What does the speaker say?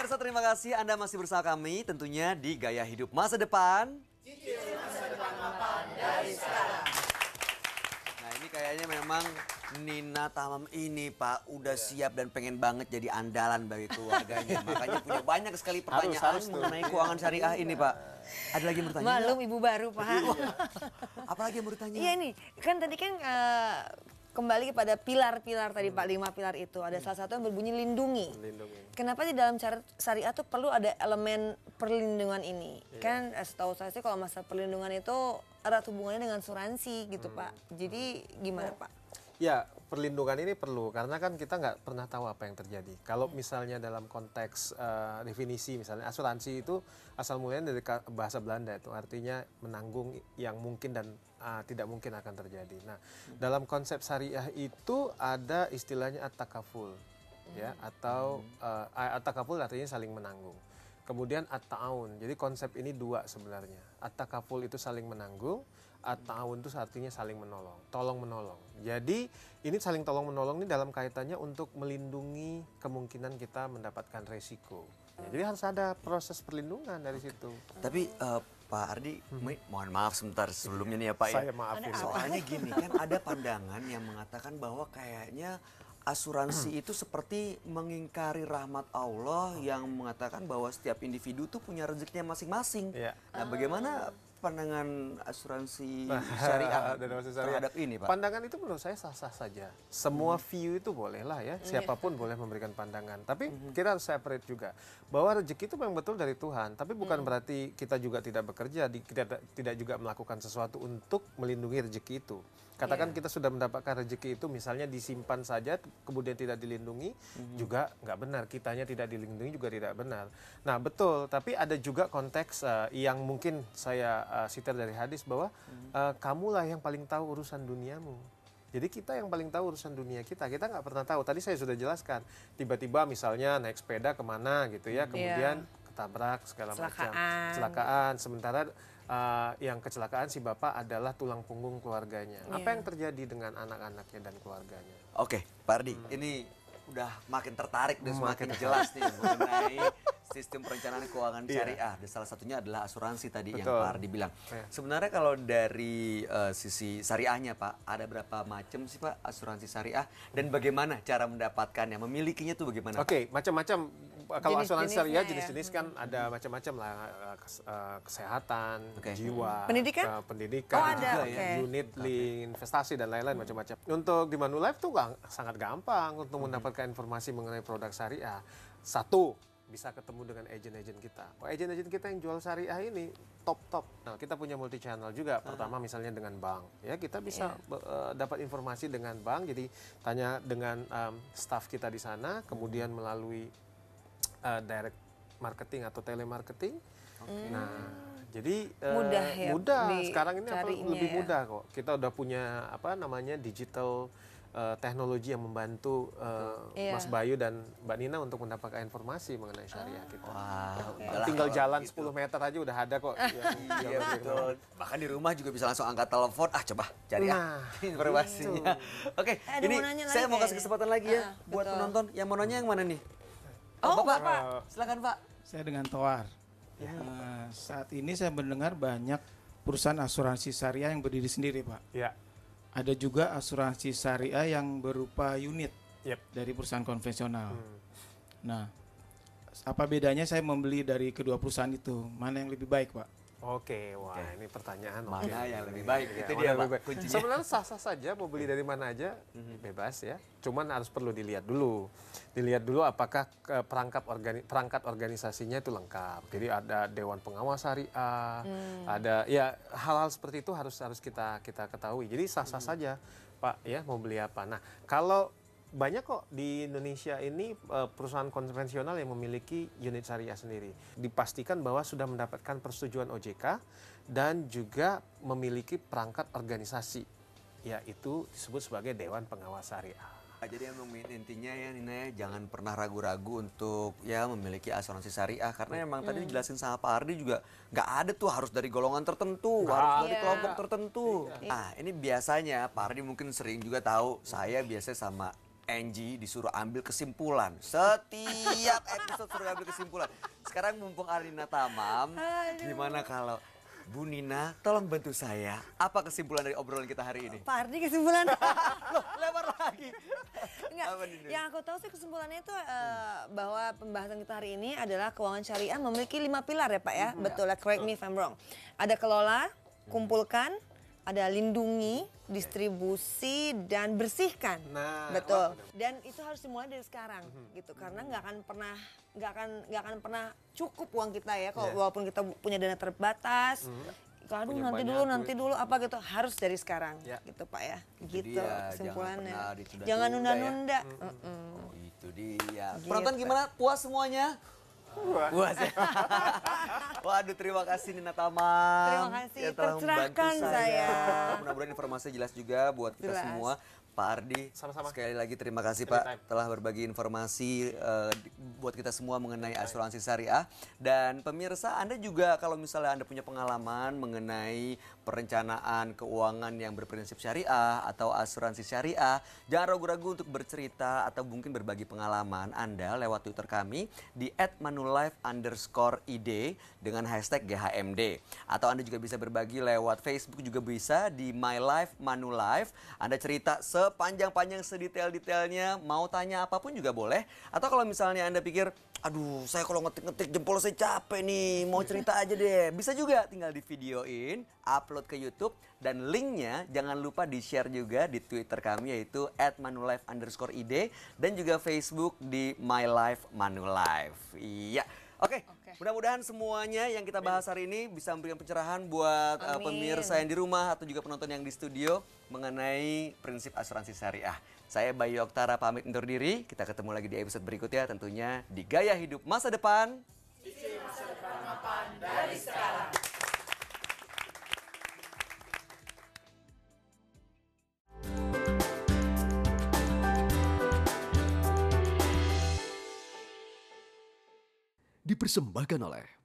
Pemirsa, terima kasih Anda masih bersama kami tentunya di Gaya Hidup Masa Depan. Cicil masa depan mapan dari sekarang. Nah, ini kayaknya memang Nina Tamam ini Pak udah siap dan pengen banget jadi andalan bagi keluarganya. Makanya punya banyak sekali pertanyaan mengenai keuangan syariah ini Pak. Ada lagi yang bertanya? Malum ibu baru Pak. Apalagi yang bertanya? Iya nih, kan tadi kan kembali kepada pilar-pilar tadi Pak, 5 pilar itu. Ada salah satu yang berbunyi lindungi. Kenapa di dalam syariah tuh perlu ada elemen perlindungan ini? Kan setahu saya sih kalau masalah perlindungan itu erat hubungannya dengan asuransi gitu Pak. Jadi gimana Pak? Ya, perlindungan ini perlu karena kan kita nggak pernah tahu apa yang terjadi. Kalau misalnya dalam konteks definisi misalnya asuransi itu asal mulanya dari bahasa Belanda itu artinya menanggung yang mungkin dan tidak mungkin akan terjadi. Nah, dalam konsep syariah itu ada istilahnya at-takaful ya atau at-takaful artinya saling menanggung. Kemudian at-ta'awun. Jadi konsep ini dua sebenarnya. At-takaful itu saling menanggung, at-ta'awun itu artinya saling menolong, tolong menolong. Jadi ini saling tolong menolong ini dalam kaitannya untuk melindungi kemungkinan kita mendapatkan resiko. Ya, jadi harus ada proses perlindungan dari situ. Tapi Pak Ardi, mohon maaf sebentar sebelumnya nih ya Pak ya. Saya maafin. Soalnya gini kan ada pandangan yang mengatakan bahwa kayaknya asuransi itu seperti mengingkari rahmat Allah yang mengatakan bahwa setiap individu tuh punya rezekinya masing-masing. Nah, bagaimana pandangan asuransi syariah terhadap ini Pak? Pandangan itu menurut saya sah-sah saja. Semua view itu bolehlah ya, siapapun boleh memberikan pandangan. Tapi kita harus separate juga bahwa rezeki itu memang betul dari Tuhan. Tapi bukan berarti kita juga tidak bekerja, tidak juga melakukan sesuatu untuk melindungi rezeki itu. Katakan kita sudah mendapatkan rezeki itu misalnya disimpan saja kemudian tidak dilindungi juga nggak benar. Kitanya tidak dilindungi juga tidak benar. Nah betul, tapi ada juga konteks yang mungkin saya sitar dari hadis bahwa kamulah yang paling tahu urusan duniamu. Jadi kita yang paling tahu urusan dunia kita nggak pernah tahu. Tadi saya sudah jelaskan, tiba-tiba misalnya naik sepeda kemana gitu ya, kemudian ketabrak segala macam, kecelakaan. Sementara yang kecelakaan si bapak adalah tulang punggung keluarganya. Apa yang terjadi dengan anak-anaknya dan keluarganya? Oke, Pak Ardi, ini udah makin tertarik dan semakin jelas nih mengenai sistem perencanaan keuangan syariah. Dan salah satunya adalah asuransi tadi yang Pak Ardi bilang. Sebenarnya kalau dari sisi syariahnya Pak, ada berapa macam sih Pak asuransi syariah dan bagaimana cara mendapatkannya, memilikinya tuh bagaimana? Oke, macam-macam. Kalau asuransi syariah jenis-jenis kan ada macam-macam lah, kesehatan, jiwa, pendidikan, unit link, investasi dan lain-lain macam-macam. Untuk di Manulife tuh sangat gampang untuk mendapatkan informasi mengenai produk syariah. Satu, bisa ketemu dengan agen-agen kita. Agen-agen kita yang jual syariah ini top-top. Nah, kita punya multi channel juga. Pertama misalnya dengan bank. Ya, kita bisa dapat informasi dengan bank. Jadi tanya dengan staff kita di sana, kemudian melalui direct marketing atau telemarketing. Nah, jadi mudah. Sekarang ini lebih mudah kok. Kita udah punya digital teknologi yang membantu Mas Bayu dan Mbak Nina untuk mendapatkan informasi mengenai syariah kita. Tinggal jalan 10 meter aja udah ada kok. Iya betul. Bahkan di rumah juga bisa langsung angkat telepon. Coba cari informasinya. Oke, ini saya mau kasih kesempatan lagi ya buat penonton. Yang mau nanya yang mana nih? Bapak, silakan Pak. Saya dengan Toar. Saat ini saya mendengar banyak perusahaan asuransi syariah yang berdiri sendiri, Pak. Ya. Ada juga asuransi syariah yang berupa unit dari perusahaan konvensional. Nah, apa bedanya saya membeli dari kedua perusahaan itu? Mana yang lebih baik, Pak? Ini pertanyaan. Mana yang lebih baik? Itu dia Pak kuncinya. Sebenarnya sah-sah saja mau beli dari mana aja, bebas ya. Cuman harus perlu dilihat dulu. Dilihat dulu apakah perangkat organisasinya itu lengkap. Jadi ada dewan pengawas syariah, ada hal-hal seperti itu harus kita ketahui. Jadi sah-sah saja Pak ya mau beli apa. Nah, kalau banyak kok di Indonesia ini perusahaan konvensional yang memiliki unit syariah sendiri. Dipastikan bahwa sudah mendapatkan persetujuan OJK dan juga memiliki perangkat organisasi, yaitu disebut sebagai Dewan Pengawas Syariah. Jadi emang intinya ya Nina, jangan pernah ragu-ragu untuk memiliki asuransi syariah karena emang tadi dijelasin sama Pak Ardi juga nggak ada tuh harus dari golongan tertentu, harus dari kelompok tertentu. Nah ini biasanya Pak Ardi mungkin sering juga tahu saya biasanya sama Angie disuruh ambil kesimpulan. Setiap episode suruh ambil kesimpulan. Sekarang mumpung Arina Tamam, gimana kalau Bu Nina, tolong bantu saya. Apa kesimpulan dari obrolan kita hari ini? Pak Ardi kesimpulan. Loh, lempar lagi. Enggak, yang aku tahu sih kesimpulannya itu bahwa pembahasan kita hari ini adalah keuangan syariah memiliki 5 pilar ya Pak ya. Betul, correct me if I'm wrong. Ada kelola, kumpulkan, ada lindungi, distribusi, dan bersihkan. Nah, betul. Dan itu harus dimulai dari sekarang gitu, karena nggak akan pernah cukup uang kita ya, kalau walaupun kita punya dana terbatas. Aduh nanti dulu apa gitu, harus dari sekarang gitu Pak ya. Gitu kesimpulannya. Jangan nunda-nunda. Itu dia. Penonton gimana? Puas semuanya? Puas ya. Waduh, terima kasih Nina Tamam. Terima kasih, yang telah tercerahkan membantu saya. Mudah-mudahan informasinya jelas juga buat kita semua. Pak Ardi, Sama-sama. sekali lagi terima kasih Pak telah berbagi informasi buat kita semua mengenai asuransi syariah. Dan pemirsa, Anda juga kalau misalnya Anda punya pengalaman mengenai perencanaan keuangan yang berprinsip syariah atau asuransi syariah, jangan ragu-ragu untuk bercerita atau mungkin berbagi pengalaman Anda lewat Twitter kami di @manulife_id dengan hashtag GHMD. Atau Anda juga bisa berbagi lewat Facebook juga bisa di My Life Manulife. Anda cerita sepanjang-panjang sedetail-detailnya, mau tanya apapun juga boleh. Atau kalau misalnya Anda pikir, aduh saya kalau ngetik-ngetik jempol saya capek nih, mau cerita aja deh. Bisa juga tinggal di videoin, upload ke YouTube, dan linknya jangan lupa di-share juga di Twitter kami yaitu @manulife_id dan juga Facebook di My Life Manulife. Iya. Oke, mudah-mudahan semuanya yang kita bahas hari ini bisa memberikan pencerahan buat pemirsa yang di rumah atau juga penonton yang di studio mengenai prinsip asuransi syariah. Saya Bayu Oktara pamit undur diri. Kita ketemu lagi di episode berikutnya tentunya di Gaya Hidup Masa Depan. Isi masa depan mapan dari sekarang. Dipersembahkan oleh